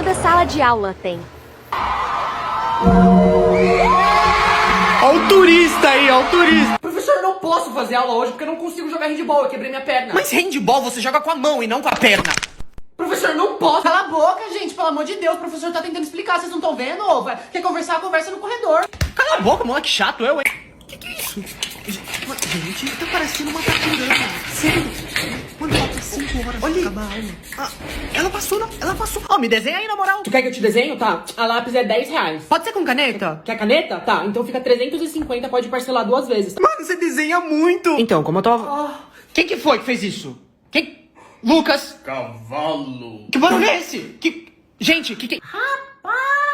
Toda sala de aula tem. Ó o turista aí, ó o turista. Professor, eu não posso fazer aula hoje porque eu não consigo jogar handball, eu quebrei minha perna. Mas handball você joga com a mão e não com a perna. Professor, não posso. Cala a boca, gente, pelo amor de Deus. O professor tá tentando explicar, vocês não estão vendo? Ô, quer conversar, conversa no corredor. Cala a boca, moleque chato, eu, hein? Que é isso? Gente, tá parecendo uma taturana. Sério? Mano, falta 5 horas pra acabar a aula. Ah, ela passou, não? Ela passou. Ó, me desenha aí, na moral. Tu quer que eu te desenho? Tá. A lápis é 10 reais. Pode ser com caneta? Quer caneta? Tá, então fica 350, pode parcelar 2 vezes. Mano, você desenha muito. Então, como eu tô... Quem que foi que fez isso? Quem? Lucas. Cavalo. Que barulho é esse? Que... Gente, que... Rapaz!